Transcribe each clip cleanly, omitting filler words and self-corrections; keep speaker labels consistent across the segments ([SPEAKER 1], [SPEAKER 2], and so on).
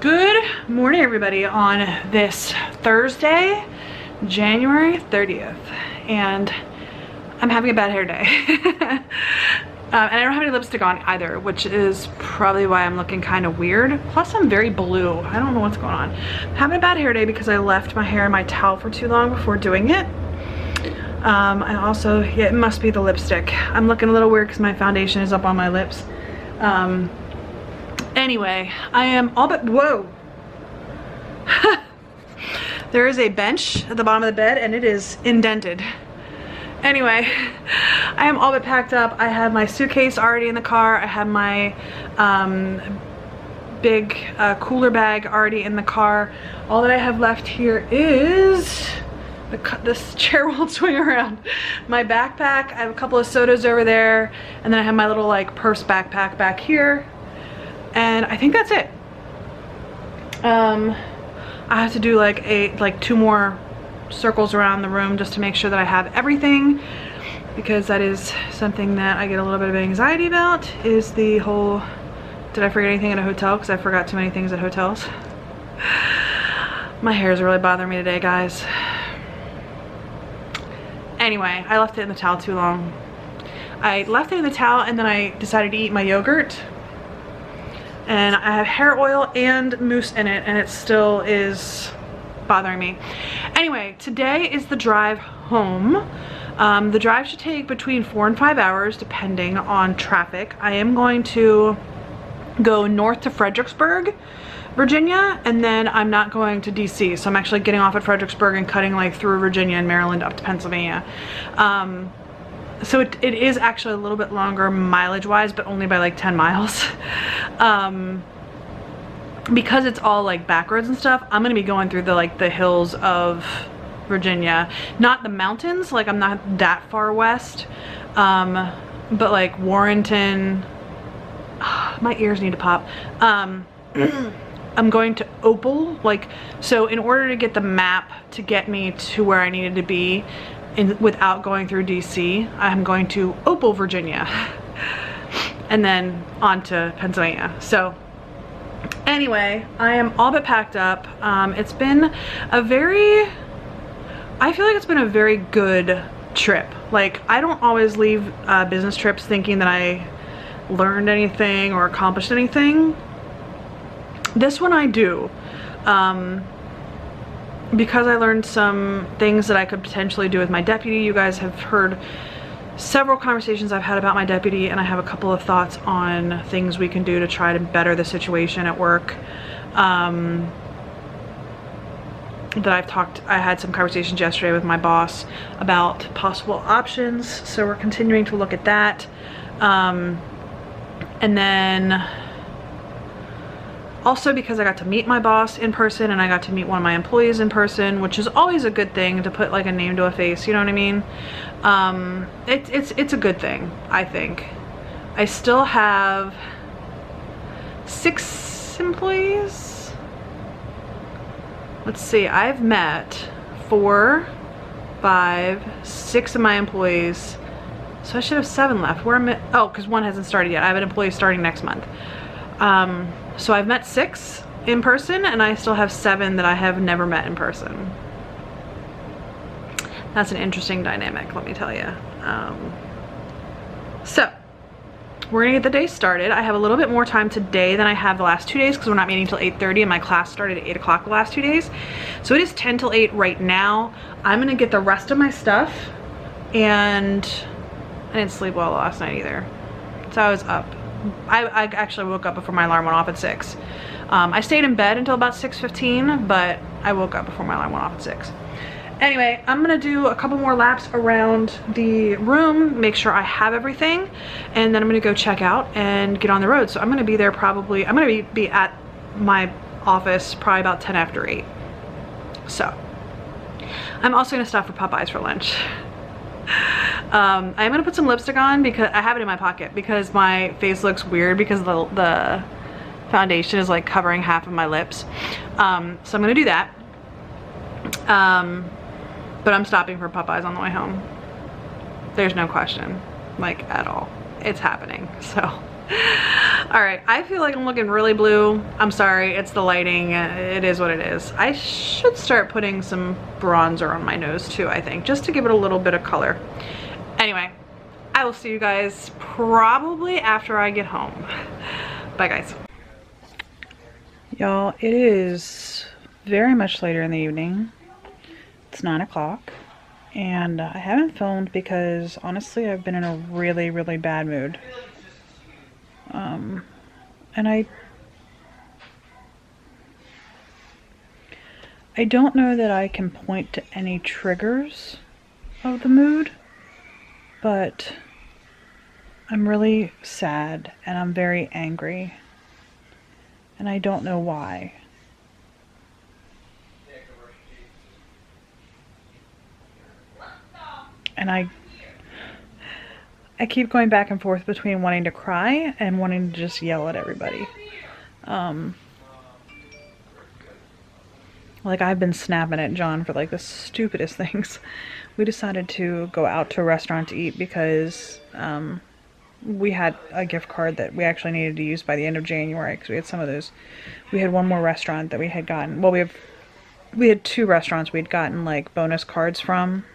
[SPEAKER 1] Good morning, everybody, on this Thursday, January 30th, and I'm having a bad hair day. And I don't have any lipstick on either, which is probably why I'm looking kind of weird. Plus, I'm very blue. I don't know what's going on. I'm having a bad hair day because I left my hair in my towel for too long before doing it. And also, yeah, it must be the lipstick. I'm looking a little weird because my foundation is up on my lips. Anyway, I am all but, whoa. There is a bench at the bottom of the bed and it is indented. Anyway, I am all but packed up. I have my suitcase already in the car. I have my big cooler bag already in the car. All that I have left here is, this chair won't swing around. My backpack, I have a couple of sodas over there, and then I have my little like purse backpack back here. And I think that's it. I have to do like two more circles around the room just to make sure that I have everything, because that is something that I get a little bit of anxiety about, is the whole, did I forget anything at a hotel? Because I forgot too many things at hotels. My hair is really bothering me today, guys. Anyway, I left it in the towel too long. I left it in the towel and then I decided to eat my yogurt. And I have hair oil and mousse in it, and it still is bothering me. Anyway, today is the drive home. The drive should take between 4 and 5 hours depending on traffic. I am going to go north to Fredericksburg, Virginia, and then I'm not going to DC. So I'm actually getting off at Fredericksburg and cutting like through Virginia and Maryland up to Pennsylvania. So it is actually a little bit longer mileage wise, but only by like 10 miles. Because it's all like back roads and stuff, I'm gonna be going through the hills of Virginia, not the mountains, like I'm not that far west, but like Warrenton. My ears need to pop. I'm going to Opal, like, so in order to get the map to get me to where I needed to be without going through DC, I'm going to Opal, Virginia, and then on to Pennsylvania. So anyway, I am all but packed up. It's been a very, I feel like it's been a very good trip. Like, I don't always leave business trips thinking that I learned anything or accomplished anything. This one I do. Because I learned some things that I could potentially do with my deputy. You guys have heard several conversations I've had about my deputy, and I have a couple of thoughts on things we can do to try to better the situation at work. I had some conversations yesterday with my boss about possible options, so we're continuing to look at that. And then also, because I got to meet my boss in person and I got to meet one of my employees in person, which is always a good thing, to put like a name to a face, you know what I mean? It's a good thing, I think. I still have 6 employees. Let's see, I've met 4, 5, 6 of my employees. So I should have 7 left. Where am I? Oh, because 1 hasn't started yet. I have an employee starting next month. So I've met 6 in person, and I still have 7 that I have never met in person. That's an interesting dynamic, let me tell you. So we're gonna get the day started. I have a little bit more time today than I have the last 2 days because we're not meeting till 8:30, and my class started at 8 o'clock the last 2 days. So it is 10 till 8 right now. I'm gonna get the rest of my stuff, and I didn't sleep well last night either. So I was up. I actually woke up before my alarm went off at 6. I stayed in bed until about 6:15, but I woke up before my alarm went off at 6. Anyway, I'm gonna do a couple more laps around the room, make sure I have everything, and then I'm gonna go check out and get on the road. So I'm gonna be there probably, I'm gonna be at my office probably about 10 after 8. So I'm also gonna stop for Popeyes for lunch. I'm gonna put some lipstick on because I have it in my pocket, because my face looks weird because the foundation is like covering half of my lips. So I'm gonna do that. But I'm stopping for Popeyes on the way home. There's no question, like, at all. It's happening. So All right, I feel like I'm looking really blue. I'm sorry, it's the lighting. It is what it is. I should start putting some bronzer on my nose too, I think, just to give it a little bit of color. Anyway, I will see you guys probably after I get home. Bye, guys. Y'all, it is very much later in the evening. It's 9 o'clock, and I haven't filmed because honestly I've been in a really, really bad mood. And I don't know that I can point to any triggers of the mood, but I'm really sad and I'm very angry, and I don't know why. And I keep going back and forth between wanting to cry and wanting to just yell at everybody. Like, I've been snapping at John for like the stupidest things. We decided to go out to a restaurant to eat because we had a gift card that we actually needed to use by the end of January because we had some of those. We had one more restaurant that we had gotten. Well, we had 2 restaurants we'd gotten like bonus cards from.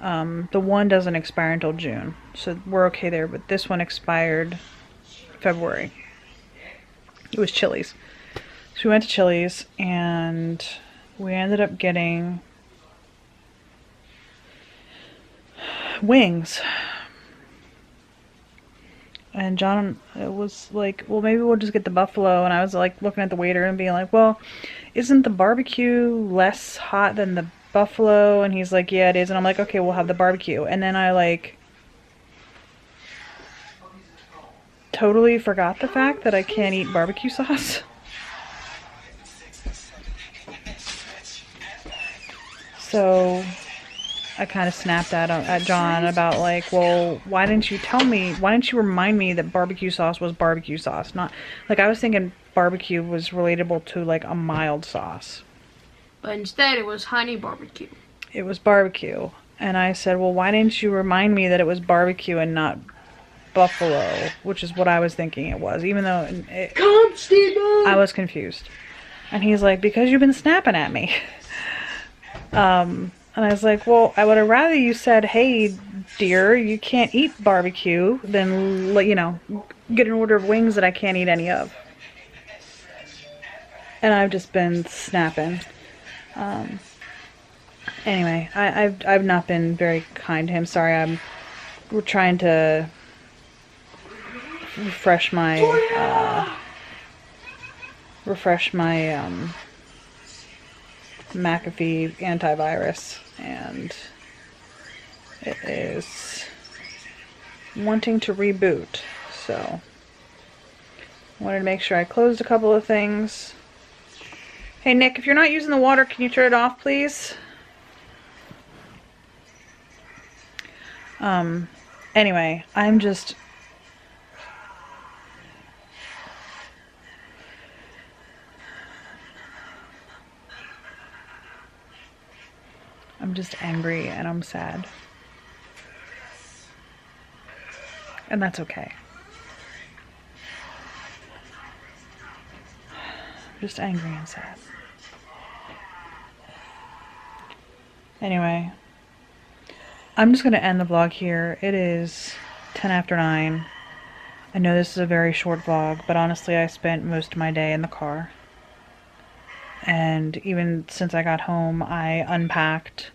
[SPEAKER 1] The one doesn't expire until June, so we're okay there, but this one expired February. It was Chili's. So we went to Chili's and we ended up getting wings. And John was like, well, maybe we'll just get the buffalo. And I was like looking at the waiter and being like, well, isn't the barbecue less hot than the buffalo? And he's like, yeah, it is. And I'm like, okay, we'll have the barbecue. And then I like totally forgot the fact that I can't eat barbecue sauce. So I kind of snapped at John about like, well, why didn't you tell me? Why didn't you remind me that barbecue sauce was barbecue sauce? Not like I was thinking barbecue was relatable to like a mild sauce.
[SPEAKER 2] But instead it was honey barbecue.
[SPEAKER 1] It was barbecue. And I said, well, why didn't you remind me that it was barbecue and not buffalo? Which is what I was thinking it was, even though I was confused. And he's like, because you've been snapping at me. And I was like, well, I would have rather you said, hey, dear, you can't eat barbecue than, you know, get an order of wings that I can't eat any of. And I've just been snapping. Anyway, I've not been very kind to him. Sorry, we're trying to refresh my McAfee antivirus, and it is wanting to reboot, so wanted to make sure I closed a couple of things. Hey Nick, if you're not using the water, can you turn it off, please? Anyway, I'm just angry and I'm sad. And that's okay. I'm just angry and sad. Anyway, I'm just going to end the vlog here. It is 10 after 9. I know this is a very short vlog, but honestly I spent most of my day in the car. And even since I got home, I unpacked,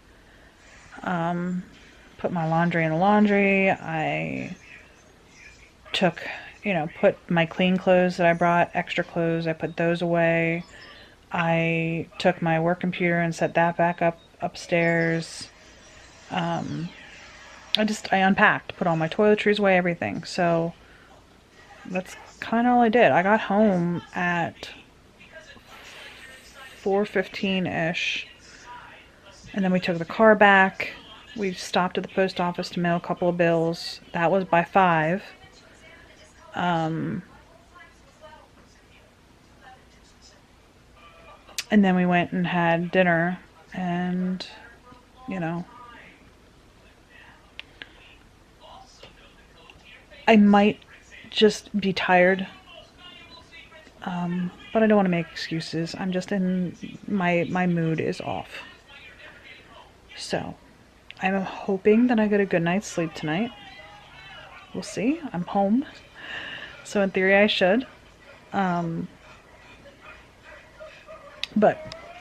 [SPEAKER 1] put my laundry in the laundry. I took, put my clean clothes that I brought, extra clothes, I put those away. I took my work computer and set that back up upstairs. I unpacked, put all my toiletries away, everything. So that's kind of all I did. I got home at 4:15-ish, and then we took the car back. We stopped at the post office to mail a couple of bills. That was by 5. And then we went and had dinner, and I might just be tired. But I don't want to make excuses. I'm just in my mood is off. So I'm hoping that I get a good night's sleep tonight. We'll see. I'm home. So in theory I should. But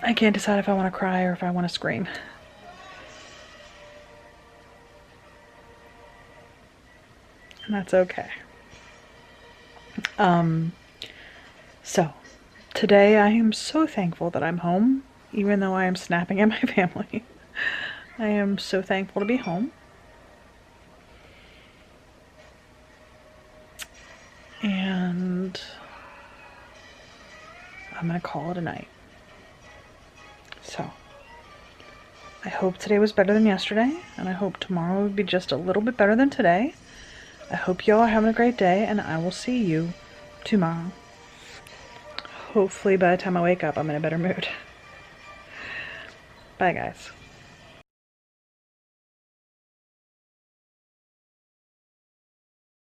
[SPEAKER 1] I can't decide if I want to cry or if I want to scream. And that's okay. So today I am so thankful that I'm home, even though I am snapping at my family. I am so thankful to be home. And I'm gonna call it a night. So I hope today was better than yesterday, and I hope tomorrow will be just a little bit better than today. I hope you all are having a great day, and I will see you tomorrow. Hopefully by the time I wake up, I'm in a better mood. Bye, guys.